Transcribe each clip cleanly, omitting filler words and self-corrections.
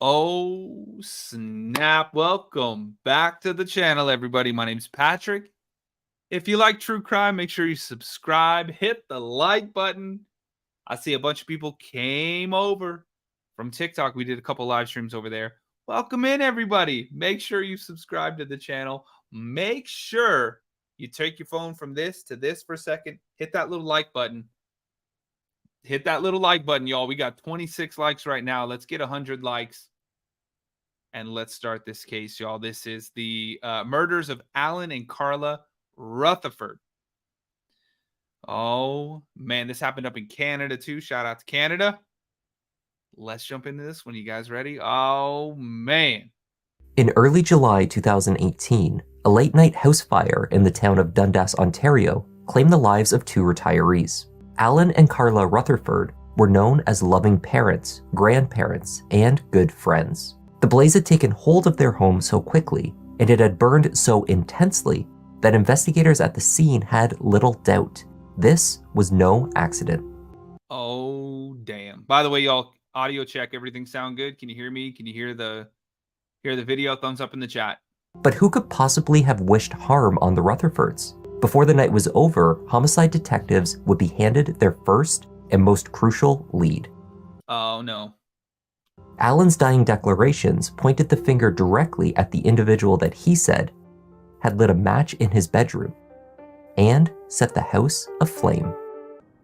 Oh, snap. Welcome back to the channel, everybody. My name's Patrick. If you like true crime, make sure you subscribe, hit the like button. I see a bunch of people came over from TikTok. We did a couple live streams over there. Welcome in, everybody. Make sure you subscribe to the channel. Make sure you take your phone from this to this for a second. Hit that little like button. Hit that little like button, y'all. We got 26 likes right now. Let's get 100 likes. And let's start this case, y'all. This is the murders of Alan and Carla Rutherford. Oh, man. This happened up in Canada, too. Shout out to Canada. Let's jump into this one. You guys ready? Oh, man. In early July 2018, a late-night house fire in the town of Dundas, Ontario, claimed the lives of two retirees. Alan and Carla Rutherford were known as loving parents, grandparents, and good friends. The blaze had taken hold of their home so quickly, and it had burned so intensely, that investigators at the scene had little doubt. This was no accident. Oh, damn. By the way, y'all, audio check. Everything sound good? Can you hear me? Can you hear the video? Thumbs up in the chat. But who could possibly have wished harm on the Rutherfords? Before the night was over, homicide detectives would be handed their first and most crucial lead. Oh, no. Alan's dying declarations pointed the finger directly at the individual that he said had lit a match in his bedroom and set the house aflame.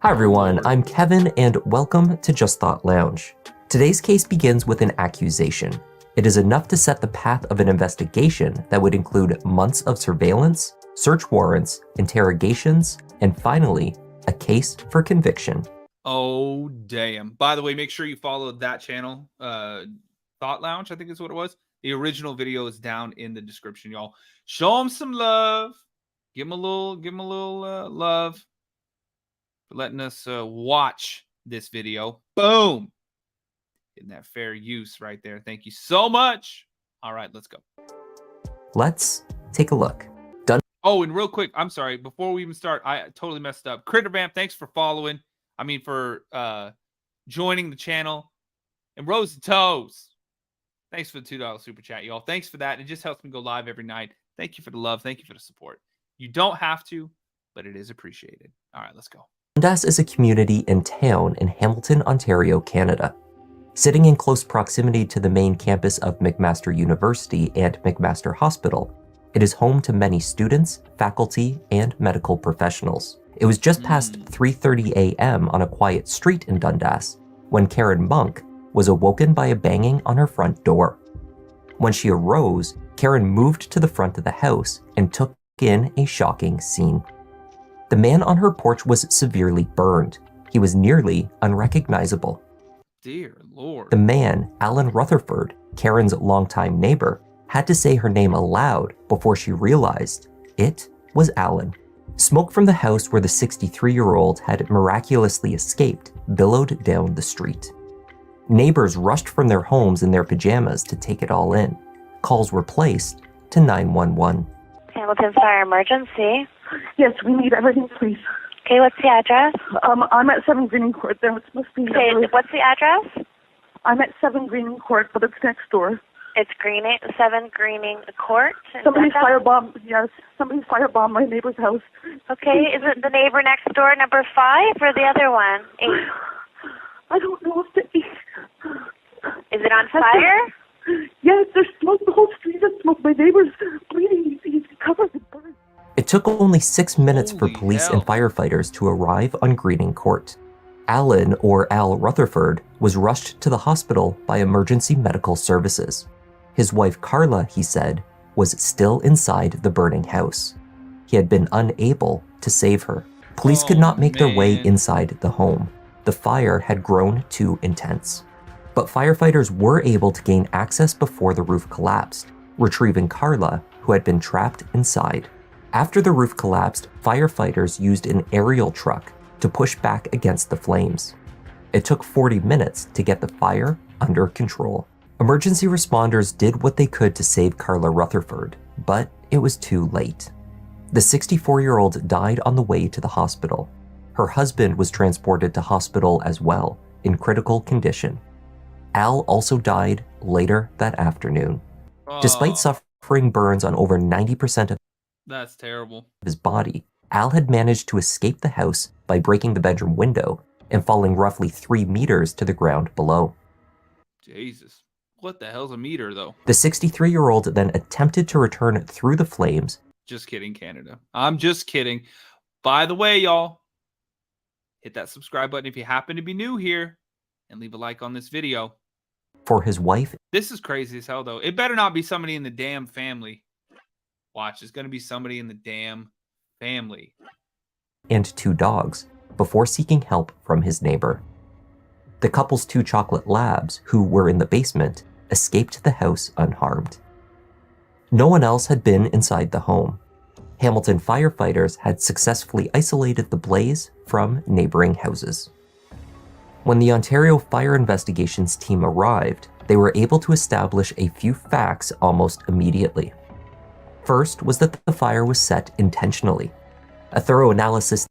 Hi everyone, I'm Kevin and welcome to Just Thought Lounge. Today's case begins with an accusation. It is enough to set the path of an investigation that would include months of surveillance, search warrants, interrogations, and finally, a case for conviction. Oh, damn. By the way, make sure you follow that channel, Thought Lounge, I think is what it was. The original video is down in the description, y'all. Show them some love. Give them a little love for letting us watch this video. Boom. Getting that fair use right there. Thank you so much. All right, let's go. Let's take a look. Oh, and real quick, I'm sorry. Before we even start, I totally messed up. Critter Vamp, thanks for following. For joining the channel. And Rose and Toes, thanks for the $2 super chat, y'all. Thanks for that. It just helps me go live every night. Thank you for the love. Thank you for the support. You don't have to, but it is appreciated. All right, let's go. Dundas is a community and town in Hamilton, Ontario, Canada. Sitting in close proximity to the main campus of McMaster University and McMaster Hospital, it is home to many students, faculty, and medical professionals. It was just past 3:30 a.m. on a quiet street in Dundas when Karen Monk was awoken by a banging on her front door. When she arose, Karen moved to the front of the house and took in a shocking scene. The man on her porch was severely burned. He was nearly unrecognizable. Dear Lord. The man, Alan Rutherford, Karen's longtime neighbor, had to say her name aloud before she realized it was Alan. Smoke from the house where the 63-year-old had miraculously escaped billowed down the street. Neighbors rushed from their homes in their pajamas to take it all in. Calls were placed to 911. Hamilton Fire Emergency. Yes, we need everything, please. Okay, what's the address? I'm at 7 Greening Court. There it must be. Okay, what's the address? I'm at 7 Greening Court, but it's next door. It's 7 Greening Court. Somebody firebombed. Yes, somebody firebombed my neighbor's house. Okay, is it the neighbor next door, number 5, or the other one, 8? I don't know if the 8. Is it on fire? Yes, there's smoke. The whole street is smoke. My neighbor's bleeding. He's covered in burn. It took only 6 minutes for Holy police hell. and firefighters to arrive on Greening Court. Alan, or Al Rutherford, was rushed to the hospital by emergency medical services. His wife Carla, he said, was still inside the burning house. He had been unable to save her. Police could not make their way inside the home. The fire had grown too intense. But firefighters were able to gain access before the roof collapsed, retrieving Carla, who had been trapped inside. After the roof collapsed, firefighters used an aerial truck to push back against the flames. It took 40 minutes to get the fire under control. Emergency responders did what they could to save Carla Rutherford, but it was too late. The 64-year-old died on the way to the hospital. Her husband was transported to hospital as well, in critical condition. Al also died later that afternoon. Despite Oh, suffering burns on over 90% of that's terrible. his body, Al had managed to escape the house by breaking the bedroom window and falling roughly 3 meters to the ground below. Jesus. What the hell's a meter, though? The 63-year-old then attempted to return through the flames. Just kidding, Canada. I'm just kidding. By the way, y'all, hit that subscribe button if you happen to be new here and leave a like on this video. For his wife. This is crazy as hell, though. It better not be somebody in the damn family. Watch, it's going to be somebody in the damn family. And 2 dogs before seeking help from his neighbor. The couple's 2 chocolate labs, who were in the basement, escaped the house unharmed. No one else had been inside the home. Hamilton firefighters had successfully isolated the blaze from neighboring houses. When the Ontario Fire Investigations team arrived, they were able to establish a few facts almost immediately. First was that the fire was set intentionally. A thorough analysis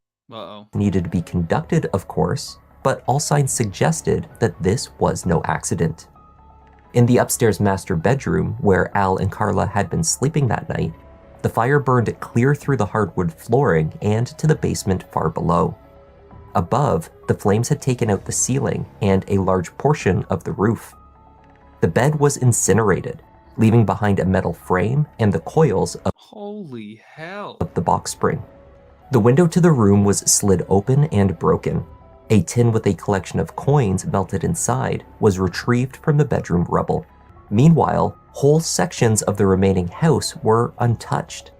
needed to be conducted, of course, but all signs suggested that this was no accident. In the upstairs master bedroom, where Al and Carla had been sleeping that night, the fire burned clear through the hardwood flooring and to the basement far below. Above, the flames had taken out the ceiling and a large portion of the roof. The bed was incinerated, leaving behind a metal frame and the coils of Holy hell. the box spring. The window to the room was slid open and broken. A tin with a collection of coins melted inside was retrieved from the bedroom rubble. Meanwhile, whole sections of the remaining house were untouched.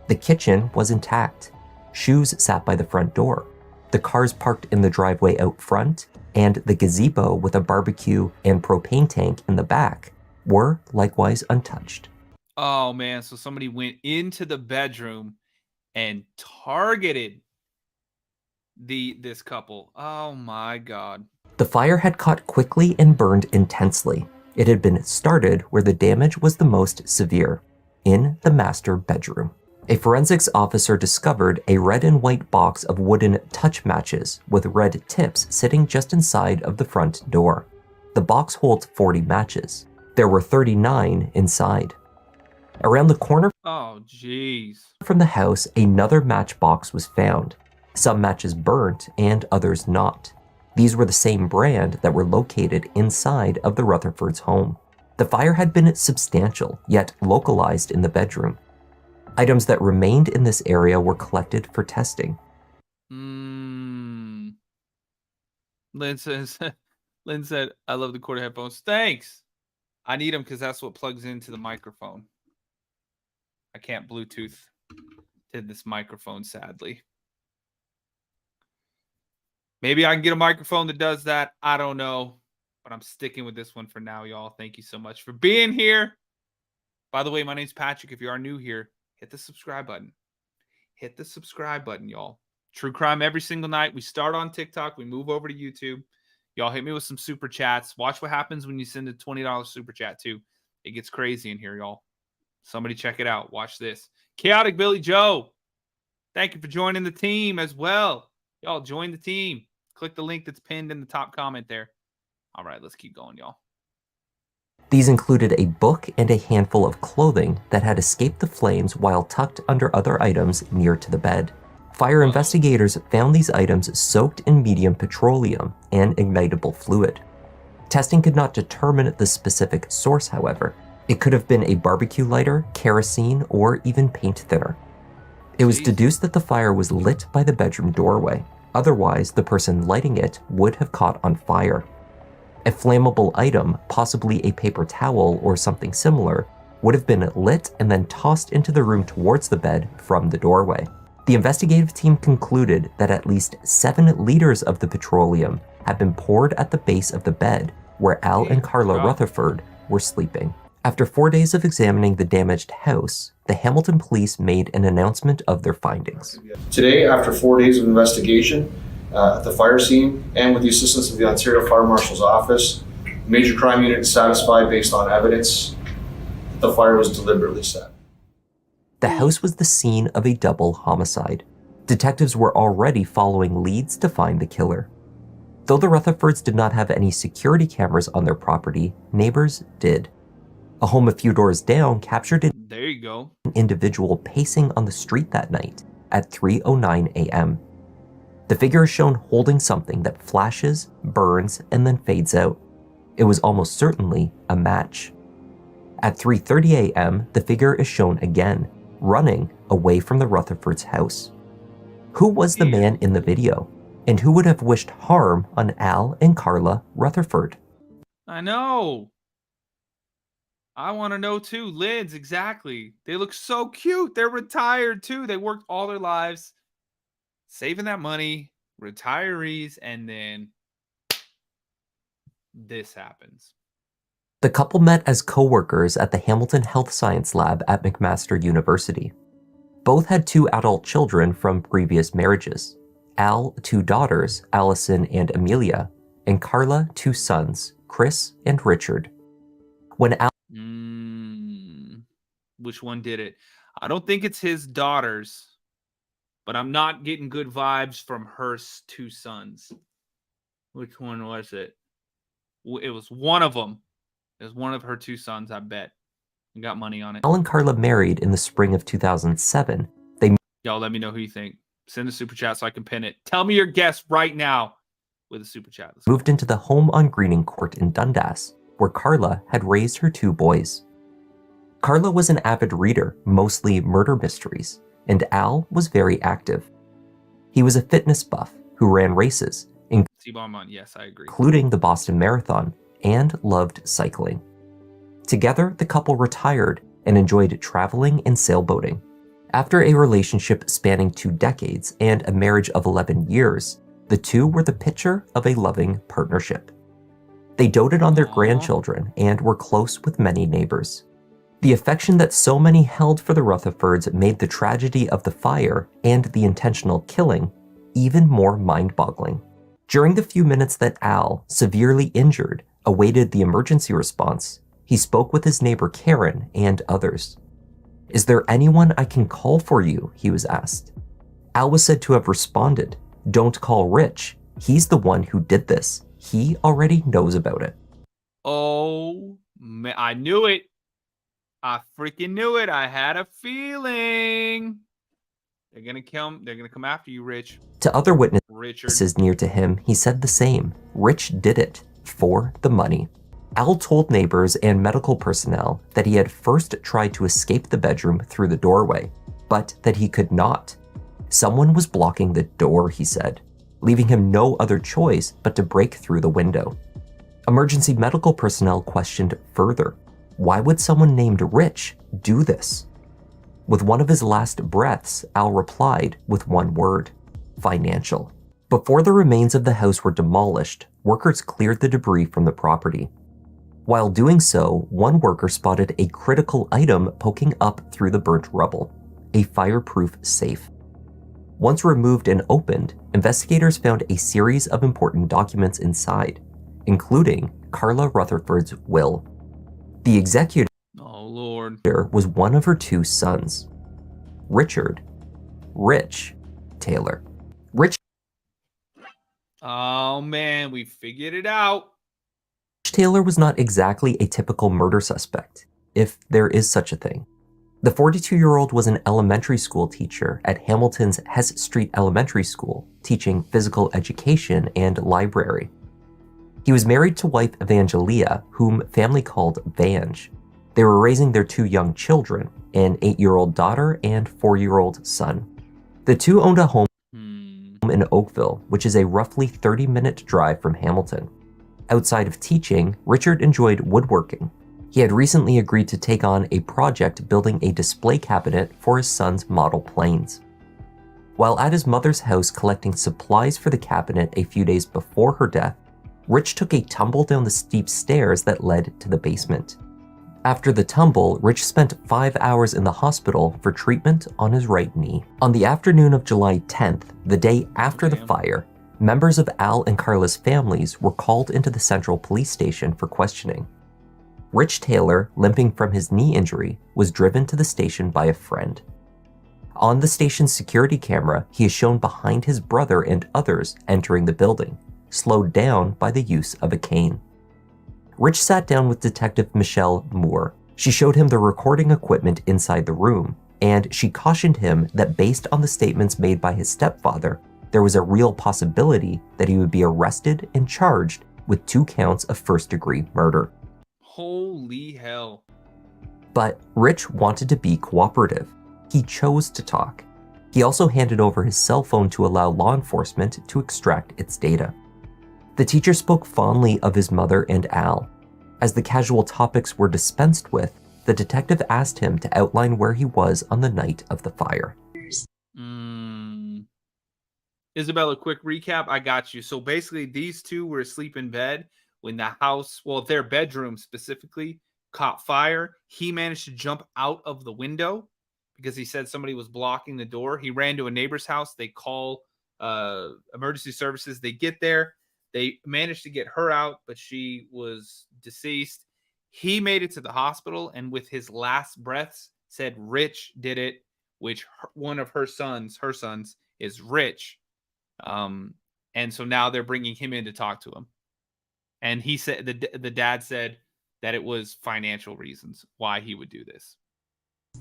The kitchen was intact. Shoes sat by the front door. The cars parked in the driveway out front, and the gazebo with a barbecue and propane tank in the back were likewise untouched. Oh, man. So somebody went into the bedroom and targeted this couple. Oh, my God. The fire had caught quickly and burned intensely. It had been started where the damage was the most severe, in the master bedroom. A forensics officer discovered a red and white box of wooden touch matches with red tips sitting just inside of the front door. The box holds 40 matches. There were 39 inside. Around the corner from the house, another matchbox was found. Some matches burnt and others not. These were the same brand that were located inside of the Rutherfords' home. The fire had been substantial, yet localized in the bedroom. Items that remained in this area were collected for testing. Lynn said, I love the quarter headphones. Thanks. I need them because that's what plugs into the microphone. I can't Bluetooth to this microphone, sadly. Maybe I can get a microphone that does that. I don't know. But I'm sticking with this one for now, y'all. Thank you so much for being here. By the way, my name's Patrick. If you are new here, hit the subscribe button. Hit the subscribe button, y'all. True crime every single night. We start on TikTok. We move over to YouTube. Y'all hit me with some super chats. Watch what happens when you send a $20 super chat, too. It gets crazy in here, y'all. Somebody check it out. Watch this. Chaotic Billy Joe. Thank you for joining the team as well. Y'all join the team. Click the link that's pinned in the top comment there. All right, let's keep going, y'all. These included a book and a handful of clothing that had escaped the flames while tucked under other items near to the bed. Fire investigators found these items soaked in medium petroleum and ignitable fluid. Testing could not determine the specific source, however. It could have been a barbecue lighter, kerosene, or even paint thinner. It was deduced that the fire was lit by the bedroom doorway. Otherwise, the person lighting it would have caught on fire. A flammable item, possibly a paper towel or something similar, would have been lit and then tossed into the room towards the bed from the doorway. The investigative team concluded that at least 7 liters of the petroleum had been poured at the base of the bed where Al and Carla Rutherford were sleeping. After 4 days of examining the damaged house, the Hamilton police made an announcement of their findings. Today, after 4 days of investigation at the fire scene and with the assistance of the Ontario Fire Marshal's Office, the major crime unit is satisfied based on evidence that the fire was deliberately set. The house was the scene of a double homicide. Detectives were already following leads to find the killer. Though the Rutherfords did not have any security cameras on their property, neighbors did. A home a few doors down captured an There you go. individual pacing on the street that night at 3:09 a.m. The figure is shown holding something that flashes, burns, and then fades out. It was almost certainly a match. At 3:30 a.m., the figure is shown again, running away from the Rutherfords' house. Who was the man in the video? And who would have wished harm on Al and Carla Rutherford? I know. I want to know too. Lids, exactly. They look so cute. They're retired too. They worked all their lives saving that money, retirees, and then this happens. The couple met as co-workers at the Hamilton Health Science Lab at McMaster University. Both had 2 adult children from previous marriages. Al, 2 daughters, Allison and Amelia, and Carla, 2 sons, Chris and Richard. When Al Which one did it? I don't think it's his daughters, but I'm not getting good vibes from her 2 sons. Which one was it? It was one of them. It was one of her 2 sons, I bet. I got money on it. Al and Carla married in the spring of 2007. Y'all let me know who you think. Send a super chat so I can pin it. Tell me your guess right now with a super chat. Moved into the home on Greening Court in Dundas, where Carla had raised her 2 boys. Carla was an avid reader, mostly murder mysteries, and Al was very active. He was a fitness buff who ran races, Yes, I agree. including the Boston Marathon, and loved cycling. Together, the couple retired and enjoyed traveling and sailboating. After a relationship spanning 2 decades and a marriage of 11 years, the two were the picture of a loving partnership. They doted on their grandchildren and were close with many neighbors. The affection that so many held for the Rutherfords made the tragedy of the fire and the intentional killing even more mind-boggling. During the few minutes that Al, severely injured, awaited the emergency response, he spoke with his neighbor Karen and others. "Is there anyone I can call for you?" he was asked. Al was said to have responded, "Don't call Rich. He's the one who did this. He already knows about it." Oh, man, I knew it. I freaking knew it. I had a feeling. They're gonna come after you, Rich. To other Richard. witnesses near to him, he said the same. Rich did it for the money. Al told neighbors and medical personnel that he had first tried to escape the bedroom through the doorway, but that he could not. Someone was blocking the door, he said, leaving him no other choice but to break through the window. Emergency medical personnel questioned further. Why would someone named Rich do this? With one of his last breaths, Al replied with one word: financial. Before the remains of the house were demolished, workers cleared the debris from the property. While doing so, one worker spotted a critical item poking up through the burnt rubble: a fireproof safe. Once removed and opened, investigators found a series of important documents inside, including Carla Rutherford's will. The executor was one of her 2 sons, Richard Rich Taylor. Rich Oh man, we figured it out. Taylor was not exactly a typical murder suspect, if there is such a thing. The 42-year-old was an elementary school teacher at Hamilton's Hess Street Elementary School, teaching physical education and library. He was married to wife Evangelia, whom family called Vange. They were raising their 2 young children, an 8-year-old daughter and 4-year-old son. The 2 owned a home in Oakville, which is a roughly 30-minute drive from Hamilton. Outside of teaching, Richard enjoyed woodworking. He had recently agreed to take on a project building a display cabinet for his son's model planes. While at his mother's house collecting supplies for the cabinet a few days before her death, Rich took a tumble down the steep stairs that led to the basement. After the tumble, Rich spent 5 hours in the hospital for treatment on his right knee. On the afternoon of July 10th, the day after the fire, members of Al and Carla's families were called into the Central Police Station for questioning. Rich Taylor, limping from his knee injury, was driven to the station by a friend. On the station's security camera, he is shown behind his brother and others entering the building, slowed down by the use of a cane. Rich sat down with Detective Michelle Moore. She showed him the recording equipment inside the room, and she cautioned him that based on the statements made by his stepfather, there was a real possibility that he would be arrested and charged with 2 counts of first-degree murder. Holy hell. But Rich wanted to be cooperative. He chose to talk. He also handed over his cell phone to allow law enforcement to extract its data. The teacher spoke fondly of his mother and Al. As the casual topics were dispensed with, the detective asked him to outline where he was on the night of the fire. Isabella, quick recap. I got you. So basically, these two were asleep in bed when the house, well, their bedroom specifically, caught fire. He managed to jump out of the window because he said somebody was blocking the door. He ran to a neighbor's house. They call emergency services. They get there. They managed to get her out, but she was deceased. He made it to the hospital and with his last breaths said Rich did it, which one of her sons is Rich. And so now they're bringing him in to talk to him. And he said, the dad said that it was financial reasons why he would do this.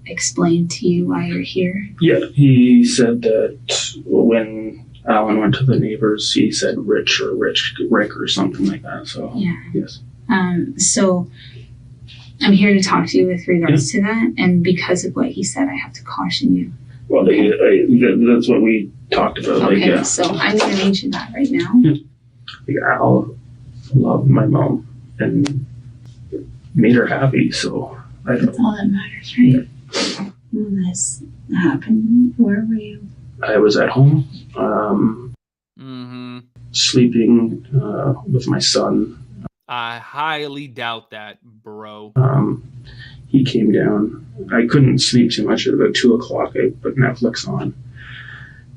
Explain to you why you're here? Yeah, he said that when Alan went to the neighbors, he said Rick or something like that. So yeah. Yes. So I'm here to talk to you with regards to that, and because of what he said, I have to caution you. Well, that's what we talked about. Okay, so I'm going to read you that right now. Al loved my mom and made her happy, so I don't. That's all that matters, right? When this happened, where were you? I was at home, sleeping with my son. I highly doubt that, bro. He came down. I couldn't sleep too much. At about 2 o'clock, I put Netflix on.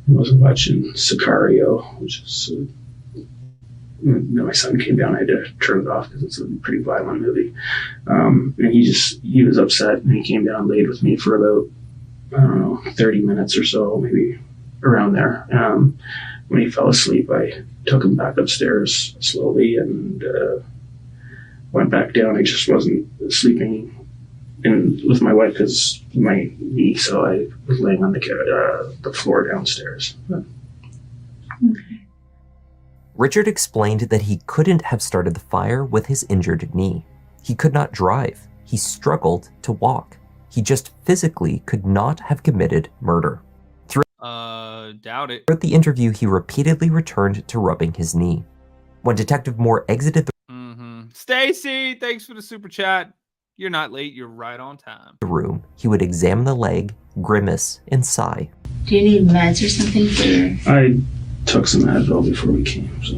I was watching Sicario, which is. My son came down. I had to turn it off because it's a pretty violent movie. And he was upset, and he came down and laid with me for about, 30 minutes or so, maybe around there. When he fell asleep, I took him back upstairs slowly and went back down. I just wasn't sleeping with my wife because my knee, so I was laying on the floor downstairs. Okay. Richard explained that he couldn't have started the fire with his injured knee. He could not drive. He struggled to walk. He just physically could not have committed murder. Doubt it. Throughout the interview, he repeatedly returned to rubbing his knee. When Detective Moore exited Stacy, thanks for the super chat. You're not late, you're right on time. the room, he would examine the leg, grimace, and sigh. Do you need meds or something for your... I took some Advil before we came, so.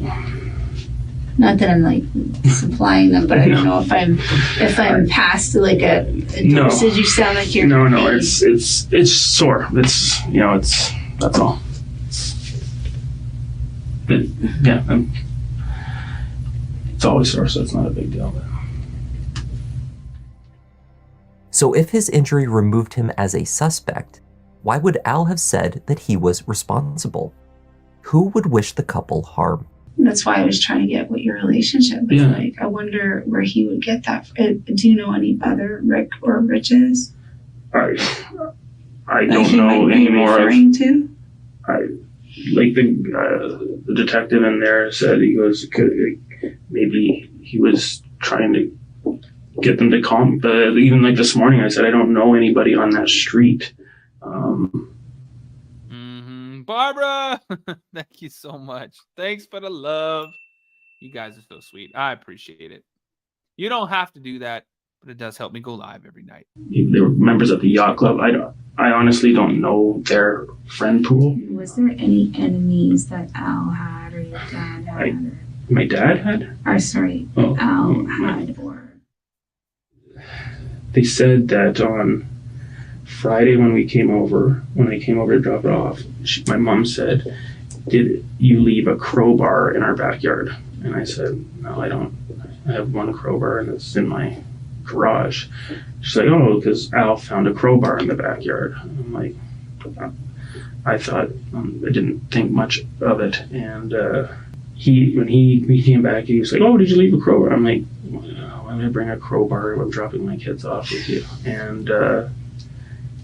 Not that I'm like supplying them, but I don't know if I'm past like a dosage. You sound like you're... No, it's sore. It's, that's all. It's always sore, so it's not a big deal. But. So if his injury removed him as a suspect, why would Al have said that he was responsible? Who would wish the couple harm? That's why I was trying to get what your relationship was like. I wonder where he would get that. Do you know any other Rick or Riches? I don't know anymore. Referring to? The detective in there said, he goes, maybe he was trying to get them to calm. But even like this morning, I said, I don't know anybody on that street. Barbara, thank you so much. Thanks for the love. You guys are so sweet. I appreciate it. You don't have to do that, but it does help me go live every night. They were members of the yacht club. I honestly don't know their friend pool. Was there any enemies that Al had or your dad had? My dad had? Al had or... They said that on Friday when they came over to drop it off, my mom said, did you leave a crowbar in our backyard? And I said, no, I don't. I have one crowbar and it's in my garage. She's like, oh, because Al found a crowbar in the backyard. I'm like, I thought, I didn't think much of it. And when he came back, he was like, "Oh, did you leave a crowbar?" I'm like, "Why would I bring a crowbar when I'm dropping my kids off with you?" And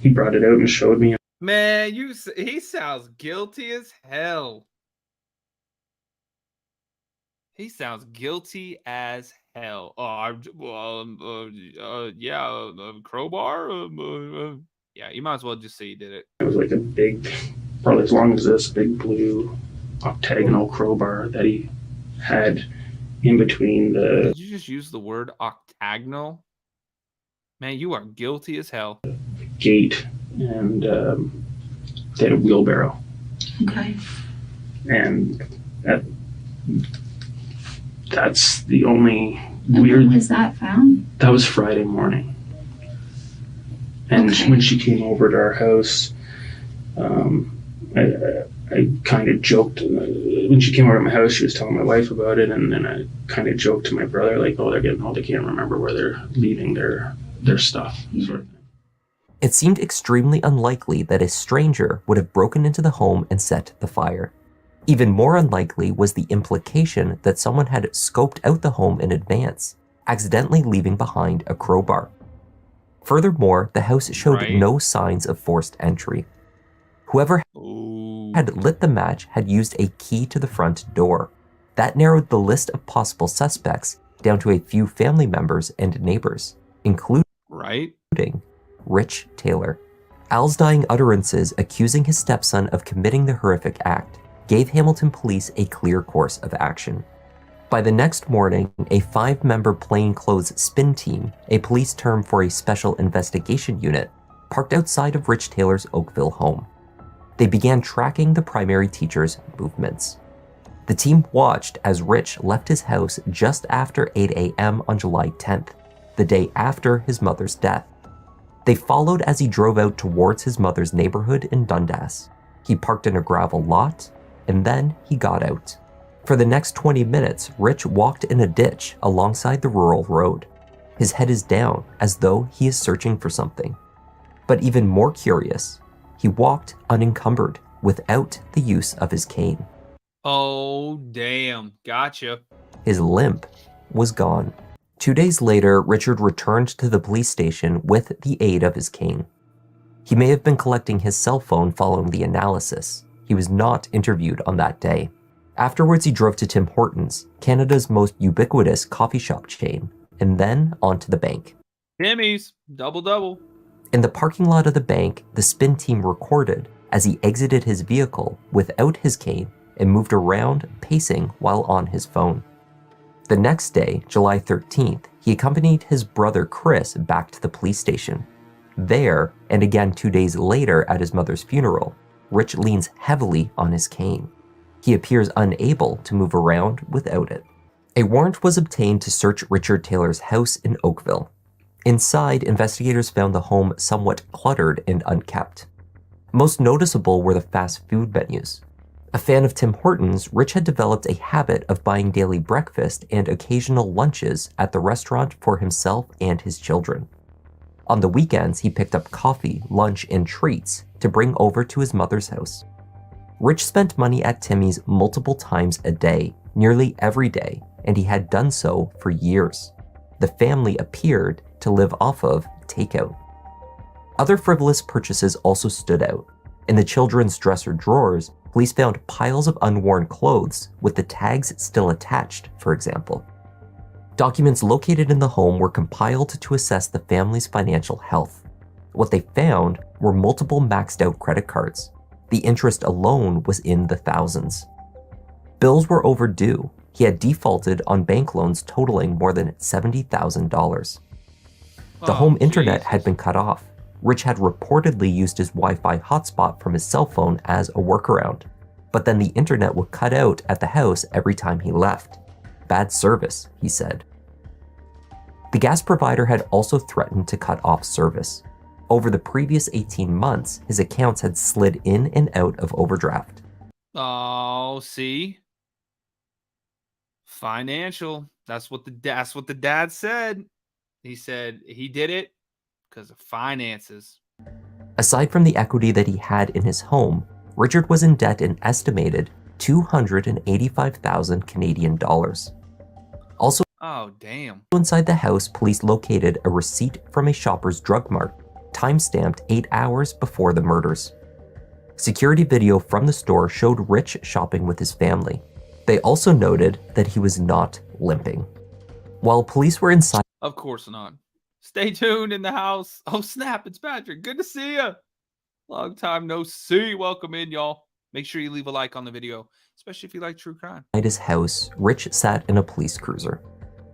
he brought it out and showed me. Man, he sounds guilty as hell. He sounds guilty as hell. Crowbar. Yeah, you might as well just say you did it. It was like a big, probably as long as this, big blue octagonal crowbar that he had in between the. Did you just use the word octagonal? Man, you are guilty as hell. Gate, and they had a wheelbarrow. Okay. And that's the only And weird. when was that found? That was Friday morning. And Okay. when she came over to our house, I kind of joked. When she came over to my house, she was telling my wife about it, and then I kind of joked to my brother, like, "Oh, they're getting old. They can't remember where they're leaving their stuff." Sort of thing. It seemed extremely unlikely that a stranger would have broken into the home and set the fire. Even more unlikely was the implication that someone had scoped out the home in advance, accidentally leaving behind a crowbar. Furthermore, the house showed no signs of forced entry. Whoever had lit the match had used a key to the front door. That narrowed the list of possible suspects down to a few family members and neighbors, including Rich Taylor. Al's dying utterances accusing his stepson of committing the horrific act gave Hamilton police a clear course of action. By the next morning, a 5-member plainclothes spin team, a police term for a special investigation unit, parked outside of Rich Taylor's Oakville home. They began tracking the primary teacher's movements. The team watched as Rich left his house just after 8 a.m. on July 10th, the day after his mother's death. They followed as he drove out towards his mother's neighborhood in Dundas. He parked in a gravel lot, and then he got out. For the next 20 minutes, Rich walked in a ditch alongside the rural road. His head is down, as though he is searching for something. But even more curious, he walked unencumbered, without the use of his cane. Oh, damn. Gotcha. His limp was gone. 2 days later, Richard returned to the police station with the aid of his cane. He may have been collecting his cell phone following the analysis. He was not interviewed on that day. Afterwards, he drove to Tim Hortons, Canada's most ubiquitous coffee shop chain, and then on to the bank. Timmy's, double. In the parking lot of the bank, the spin team recorded as he exited his vehicle without his cane and moved around, pacing while on his phone. The next day, July 13th, he accompanied his brother Chris back to the police station. There, and again 2 days later at his mother's funeral, Rich leans heavily on his cane. He appears unable to move around without it. A warrant was obtained to search Richard Taylor's house in Oakville. Inside, investigators found the home somewhat cluttered and unkept. Most noticeable were the fast food menus. A fan of Tim Hortons, Rich had developed a habit of buying daily breakfast and occasional lunches at the restaurant for himself and his children. On the weekends, he picked up coffee, lunch, and treats to bring over to his mother's house. Rich spent money at Timmy's multiple times a day, nearly every day, and he had done so for years. The family appeared to live off of takeout. Other frivolous purchases also stood out. In the children's dresser drawers, police found piles of unworn clothes with the tags still attached, for example. Documents located in the home were compiled to assess the family's financial health. What they found were multiple maxed out credit cards. The interest alone was in the thousands. Bills were overdue. He had defaulted on bank loans totaling more than $70,000. The home internet had been cut off. Rich had reportedly used his Wi-Fi hotspot from his cell phone as a workaround, but then the internet would cut out at the house every time he left. Bad service, he said. The gas provider had also threatened to cut off service. Over the previous 18 months, his accounts had slid in and out of overdraft. Oh, see? Financial. That's what the dad said. He said he did it because of finances. Aside from the equity that he had in his home, Richard was in debt an estimated $285,000 Canadian dollars. Also, Oh, damn. inside the house, police located a receipt from a Shoppers Drug Mart, time-stamped 8 hours before the murders. Security video from the store showed Rich shopping with his family. They also noted that he was not limping. While police were inside, Of course not. Stay tuned in the house. Oh, snap. It's Patrick. Good to see you. Long time no see. Welcome in, y'all. Make sure you leave a like on the video, especially if you like true crime. At his house, Rich sat in a police cruiser.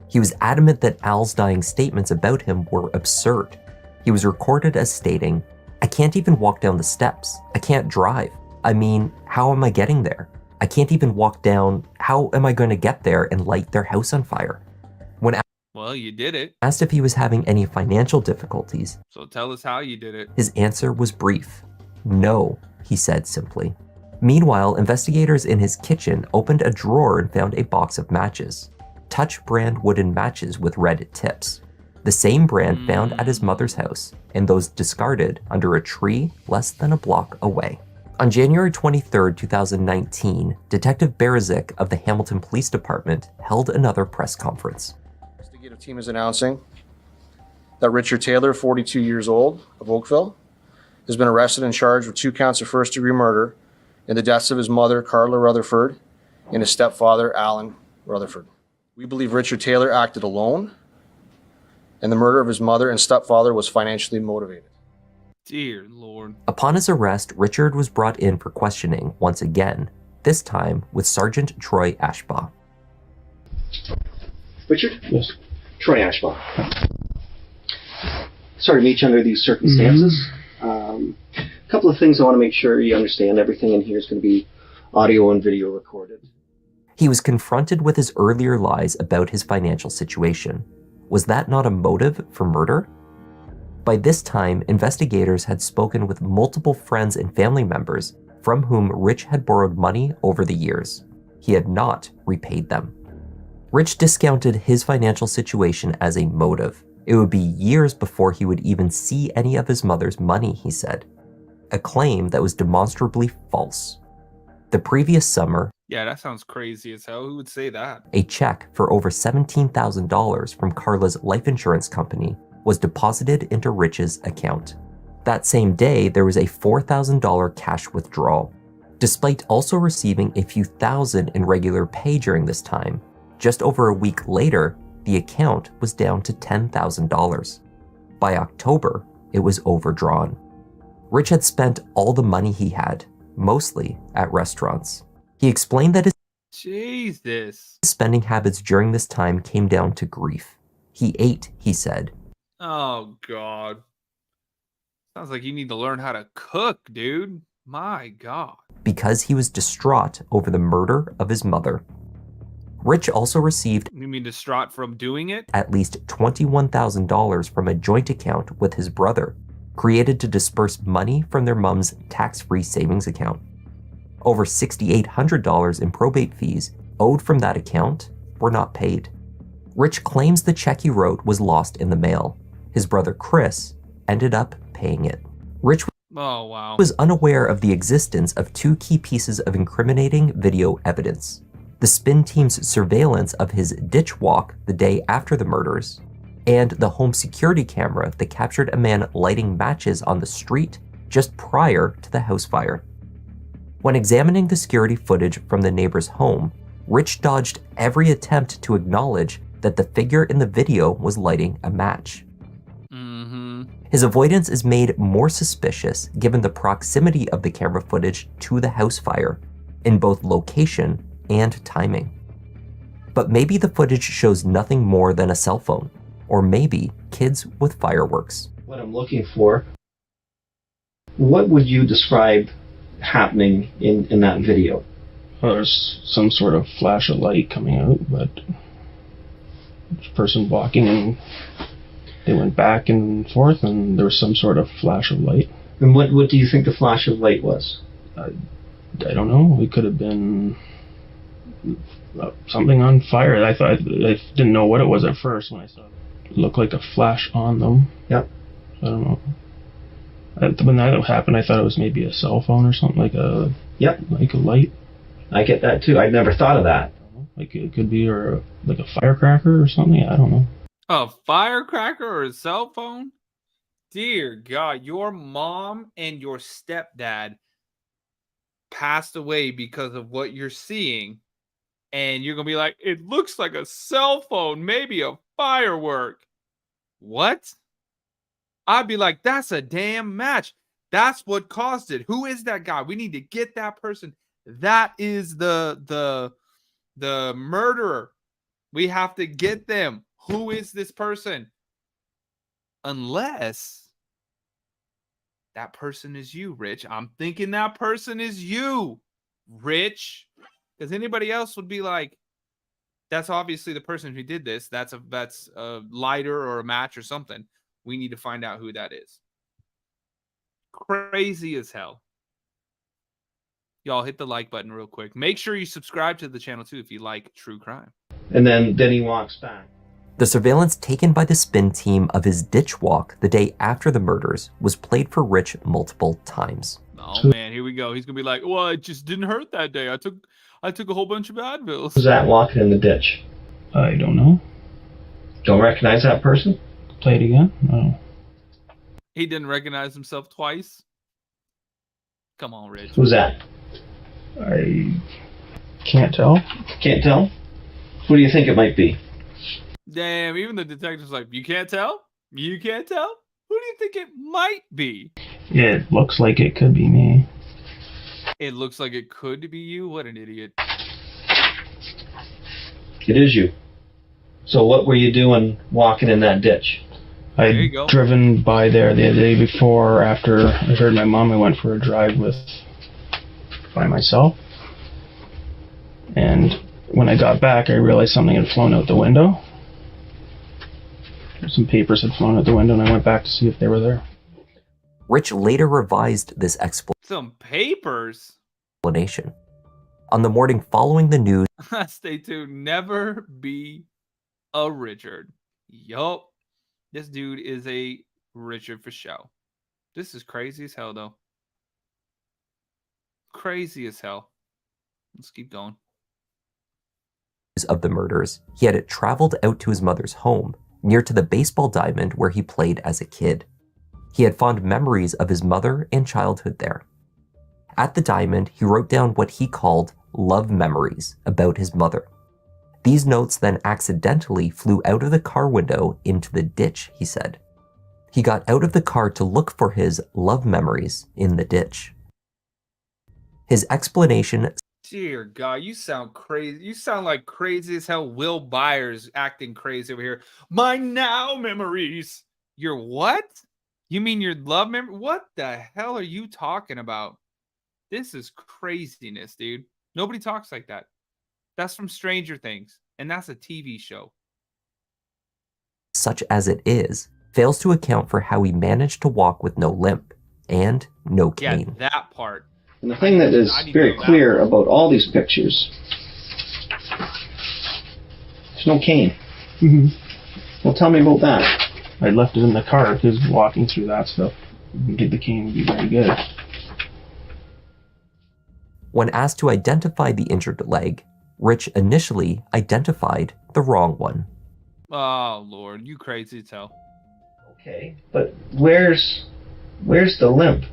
He was adamant that Al's dying statements about him were absurd. He was recorded as stating, "I can't even walk down the steps. I can't drive. I mean, how am I getting there? I can't even walk down. How am I going to get there and light their house on fire?" When Well, you did it. asked if he was having any financial difficulties, So tell us how you did it. his answer was brief. "No," he said simply. Meanwhile, investigators in his kitchen opened a drawer and found a box of matches. Touch brand wooden matches with red tips. The same brand found at his mother's house, and those discarded under a tree less than a block away. On January 23, 2019, Detective Barazik of the Hamilton Police Department held another press conference. The investigative team is announcing that Richard Taylor, 42 years old, of Oakville, has been arrested and charged with 2 counts of first-degree murder in the deaths of his mother, Carla Rutherford, and his stepfather, Alan Rutherford. We believe Richard Taylor acted alone, and the murder of his mother and stepfather was financially motivated. Dear Lord. Upon his arrest, Richard was brought in for questioning once again, this time with Sergeant Troy Ashbaugh. Richard? Yes. Troy Ashbaugh. Sorry to meet you under these circumstances. A couple of things I want to make sure you understand. Everything in here is going to be audio and video recorded. He was confronted with his earlier lies about his financial situation. Was that not a motive for murder? By this time, investigators had spoken with multiple friends and family members from whom Rich had borrowed money over the years. He had not repaid them. Rich discounted his financial situation as a motive. It would be years before he would even see any of his mother's money, he said. A claim that was demonstrably false. The previous summer, Yeah, that sounds crazy as hell. Who would say that? a check for over $17,000 from Carla's life insurance company was deposited into Rich's account. That same day, there was a $4,000 cash withdrawal. Despite also receiving a few thousand in regular pay during this time, just over a week later, the account was down to $10,000. By October, it was overdrawn. Rich had spent all the money he had, mostly at restaurants. He explained that his Jesus. spending habits during this time came down to grief. He ate, he said. Oh, God. Sounds like you need to learn how to cook, dude. My God. Because he was distraught over the murder of his mother. Rich also received You mean distraught from doing it? at least $21,000 from a joint account with his brother, created to disperse money from their mom's tax-free savings account. Over $6,800 in probate fees owed from that account were not paid. Rich claims the check he wrote was lost in the mail. His brother Chris ended up paying it. Rich Oh, wow. was unaware of the existence of 2 key pieces of incriminating video evidence. The spin team's surveillance of his ditch walk the day after the murders, and the home security camera that captured a man lighting matches on the street just prior to the house fire. When examining the security footage from the neighbor's home, Rich dodged every attempt to acknowledge that the figure in the video was lighting a match. His avoidance is made more suspicious given the proximity of the camera footage to the house fire, in both location and timing. But maybe the footage shows nothing more than a cell phone, or maybe kids with fireworks. What I'm looking for, what would you describe happening in that video? Well, there's some sort of flash of light coming out, but this person walking and they went back and forth and there was some sort of flash of light. And what do you think the flash of light was? I don't know. It could have been something on fire. I didn't know what it was at first when I saw it. It looked like a flash on them. Yep. I don't know. When that happened, I thought it was maybe a cell phone or something, like a Yep. like a light. I get that too. I'd never thought of that. Like it could be like a firecracker or something. I don't know. A firecracker or a cell phone? Dear God, your mom and your stepdad passed away because of what you're seeing. And you're going to be like, it looks like a cell phone, maybe a firework. What? I'd be like, that's a damn match. That's what caused it. Who is that guy? We need to get that person. That is the murderer. We have to get them. Who is this person? Unless that person is you, Rich. I'm thinking that person is you, Rich. Because anybody else would be like, that's obviously the person who did this. That's a lighter or a match or something. We need to find out who that is. Crazy as hell. Y'all hit the like button real quick. Make sure you subscribe to the channel too if you like true crime. And then he walks back. The surveillance taken by the spin team of his ditch walk the day after the murders was played for Rich multiple times. Oh man, here we go. He's gonna be like, well, it just didn't hurt that day. I took a whole bunch of Advils. Who's that walking in the ditch? I don't know. Don't recognize that person? Play it again? No. He didn't recognize himself twice. Come on, Rich. Who's that? I can't tell. Can't tell? Who do you think it might be? Damn, even the detective's like, you can't tell? You can't tell? Who do you think it might be? It looks like it could be me. It looks like it could be you? What an idiot. It is you. So what were you doing walking in that ditch? I'd driven by there the day before after I heard my mom. I went for a drive by myself. And when I got back, I realized something had flown out the window. Some papers had flown out the window, and I went back to see if they were there. Rich later revised this Some papers? explanation. On the morning following the news, Stay tuned. Never be a Richard. Yup. This dude is a Richard for show. This is crazy as hell, though. Crazy as hell. Let's keep going. of the murders, he had traveled out to his mother's home, near to the baseball diamond where he played as a kid. He had fond memories of his mother and childhood there. At the diamond, he wrote down what he called love memories about his mother. These notes then accidentally flew out of the car window into the ditch, he said. He got out of the car to look for his love memories in the ditch. His explanation... Dear God, you sound crazy. You sound like crazy as hell Will Byers acting crazy over here. My now memories. Your what? You mean your love memory? What the hell are you talking about? This is craziness, dude. Nobody talks like that. That's from Stranger Things, and that's a TV show. Such as it is, fails to account for how he managed to walk with no limp and no cane. Yeah, that part. And the thing that is very clear about all these pictures, there's no cane. Mm-hmm. Well, tell me about that. I left it in the car because walking through that stuff, the cane would be very good. When asked to identify the injured leg, Rich initially identified the wrong one. Oh, Lord, you crazy as hell. Okay, but where's the limp?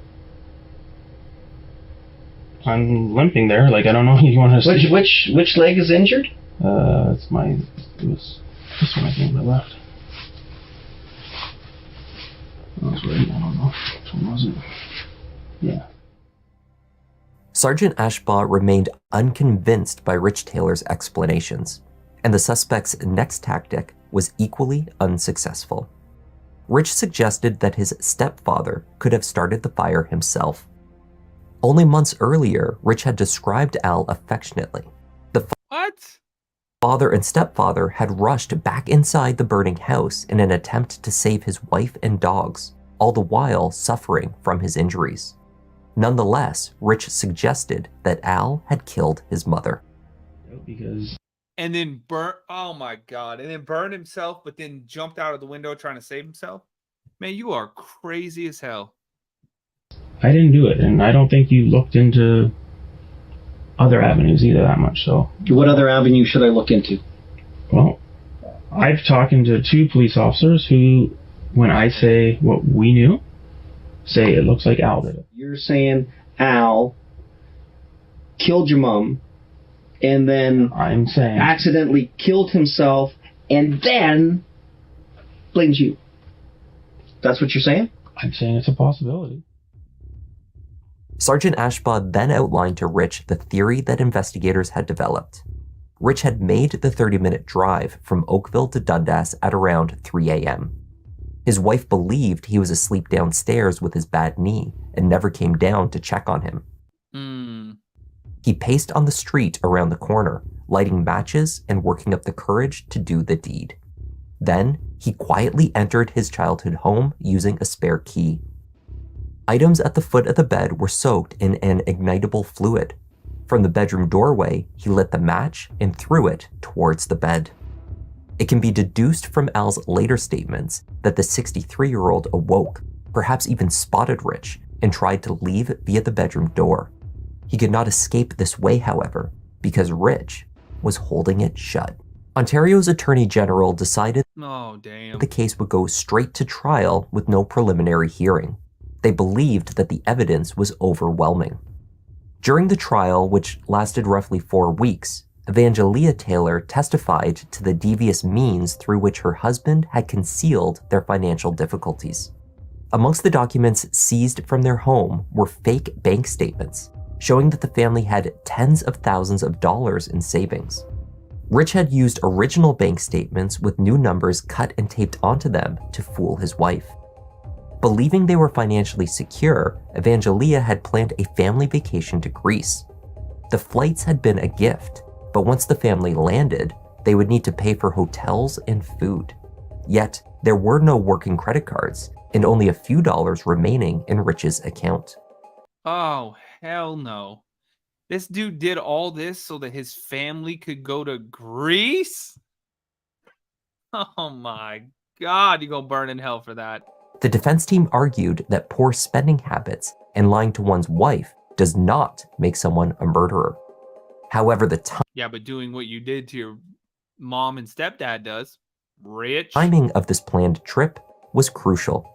I'm limping there. Like, I don't know. You want to see? Which leg is injured? It was this one, I think, I left. Oh, it's right. I don't know. Which one was it? Yeah. Sergeant Ashbaugh remained unconvinced by Rich Taylor's explanations, and the suspect's next tactic was equally unsuccessful. Rich suggested that his stepfather could have started the fire himself. Only months earlier, Rich had described Al affectionately. The father and stepfather had rushed back inside the burning house in an attempt to save his wife and dogs, all the while suffering from his injuries. Nonetheless, Rich suggested that Al had killed his mother. And then oh my God, and then burned himself, but then jumped out of the window trying to save himself? Man, you are crazy as hell. I didn't do it, and I don't think you looked into other avenues either that much. So, What other avenue should I look into? well, I've talked to 2 police officers who, when I say what we knew, say it looks like Al did it. You're saying Al killed your mom and then I'm saying accidentally killed himself and then blames you. That's what you're saying? I'm saying it's a possibility. Sergeant Ashbaugh then outlined to Rich the theory that investigators had developed. Rich had made the 30-minute drive from Oakville to Dundas at around 3 a.m. His wife believed he was asleep downstairs with his bad knee and never came down to check on him. He paced on the street around the corner, lighting matches and working up the courage to do the deed. Then, he quietly entered his childhood home using a spare key. Items at the foot of the bed were soaked in an ignitable fluid. From the bedroom doorway, he lit the match and threw it towards the bed. It can be deduced from Al's later statements that the 63-year-old awoke, perhaps even spotted Rich, and tried to leave via the bedroom door. He could not escape this way, however, because Rich was holding it shut. Ontario's Attorney General decided the case would go straight to trial with no preliminary hearing. They believed that the evidence was overwhelming. During the trial, which lasted roughly 4 weeks, Evangelia Taylor testified to the devious means through which her husband had concealed their financial difficulties. Amongst the documents seized from their home were fake bank statements, showing that the family had tens of thousands of dollars in savings. Rich had used original bank statements with new numbers cut and taped onto them to fool his wife. Believing they were financially secure, Evangelia had planned a family vacation to Greece. The flights had been a gift, but once the family landed, they would need to pay for hotels and food. Yet, there were no working credit cards, and only a few dollars remaining in Rich's account. Oh, hell no. This dude did all this so that his family could go to Greece? Oh my God, you're gonna burn in hell for that. The defense team argued that poor spending habits and lying to one's wife does not make someone a murderer. However, the Yeah, but doing what you did to your mom and stepdad does. Rich. timing of this planned trip was crucial.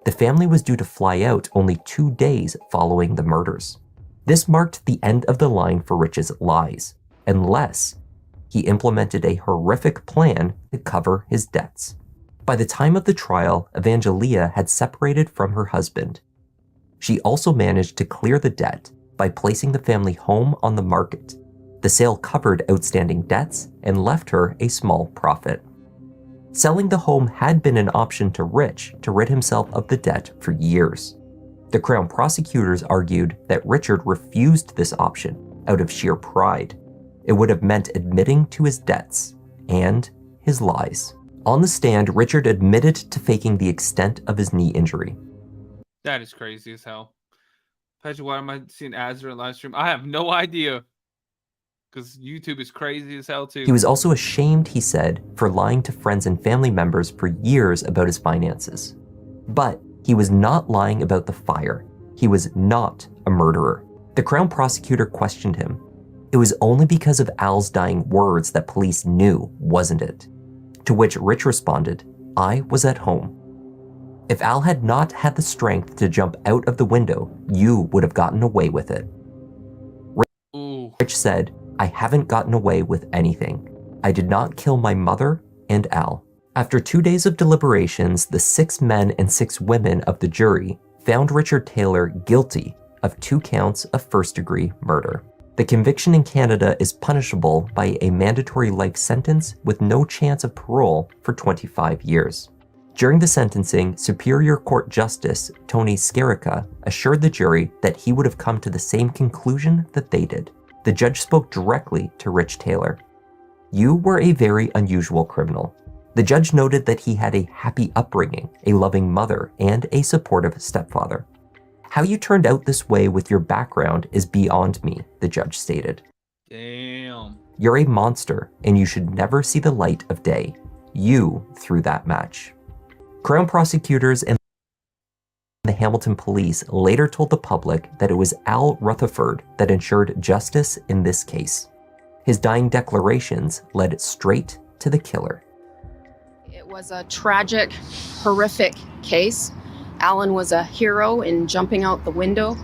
The family was due to fly out only 2 days following the murders. This marked the end of the line for Rich's lies, unless he implemented a horrific plan to cover his debts. By the time of the trial, Evangelia had separated from her husband. She also managed to clear the debt by placing the family home on the market. The sale covered outstanding debts and left her a small profit. Selling the home had been an option to Rich to rid himself of the debt for years. The Crown prosecutors argued that Richard refused this option out of sheer pride. It would have meant admitting to his debts and his lies. On the stand, Richard admitted to faking the extent of his knee injury. That is crazy as hell. Patrick, why am I seeing ads during live stream? I have no idea. Because YouTube is crazy as hell too. He was also ashamed, he said, for lying to friends and family members for years about his finances. But he was not lying about the fire. He was not a murderer. The Crown prosecutor questioned him. It was only because of Al's dying words that police knew, wasn't it? To which Rich responded, I was at home. If Al had not had the strength to jump out of the window, you would have gotten away with it. Rich said, I haven't gotten away with anything. I did not kill my mother and Al. After 2 days of deliberations, the 6 men and 6 women of the jury found Richard Taylor guilty of 2 counts of first-degree murder. The conviction in Canada is punishable by a mandatory life sentence with no chance of parole for 25 years. During the sentencing, Superior Court Justice Tony Scarica assured the jury that he would have come to the same conclusion that they did. The judge spoke directly to Rich Taylor. You were a very unusual criminal. The judge noted that he had a happy upbringing, a loving mother, and a supportive stepfather. How you turned out this way with your background is beyond me, the judge stated. Damn. You're a monster, and you should never see the light of day. You threw that match. Crown prosecutors and The Hamilton police later told the public that it was Al Rutherford that ensured justice in this case. His dying declarations led straight to the killer. It was a tragic, horrific case. Alan was a hero in jumping out the window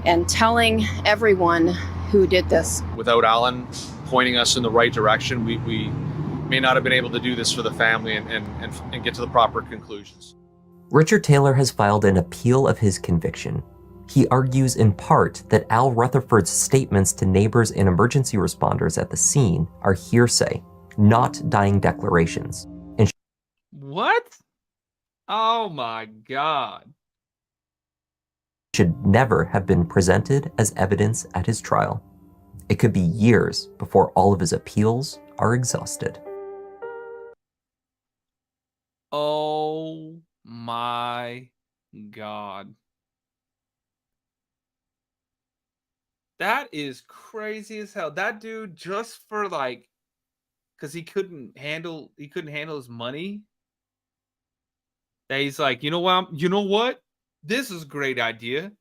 and telling everyone who did this. Without Alan pointing us in the right direction, we may not have been able to do this for the family and get to the proper conclusions. Richard Taylor has filed an appeal of his conviction. He argues in part that Al Rutherford's statements to neighbors and emergency responders at the scene are hearsay, not dying declarations. And What? Oh my God. should never have been presented as evidence at his trial. It could be years before all of his appeals are exhausted. Oh my God. That is crazy as hell. That dude, just for like, because he couldn't handle his money. That he's like, you know what? This is a great idea.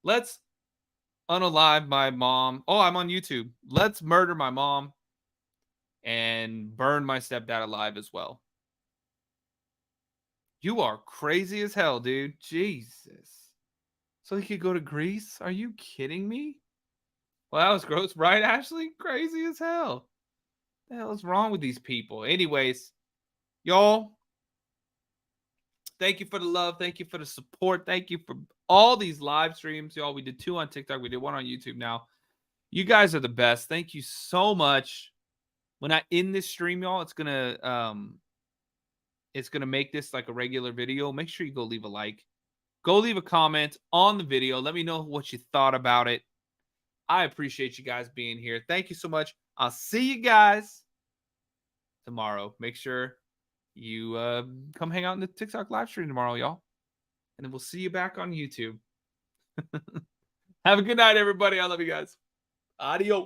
Let's unalive my mom. Oh, I'm on YouTube. Let's murder my mom and burn my stepdad alive as well. You are crazy as hell, dude. Jesus. So he could go to Greece? Are you kidding me? Well, that was gross, right, Ashley? Crazy as hell. What the hell is wrong with these people? Anyways, y'all, thank you for the love. Thank you for the support. Thank you for all these live streams, y'all. We did 2 on TikTok. We did 1 on YouTube now. You guys are the best. Thank you so much. When I end this stream, y'all, it's gonna make this like a regular video. Make sure you go leave a like. Go leave a comment on the video. Let me know what you thought about it. I appreciate you guys being here. Thank you so much. I'll see you guys tomorrow. Make sure you come hang out in the TikTok live stream tomorrow, y'all. And then we'll see you back on YouTube. Have a good night, everybody. I love you guys. Adios.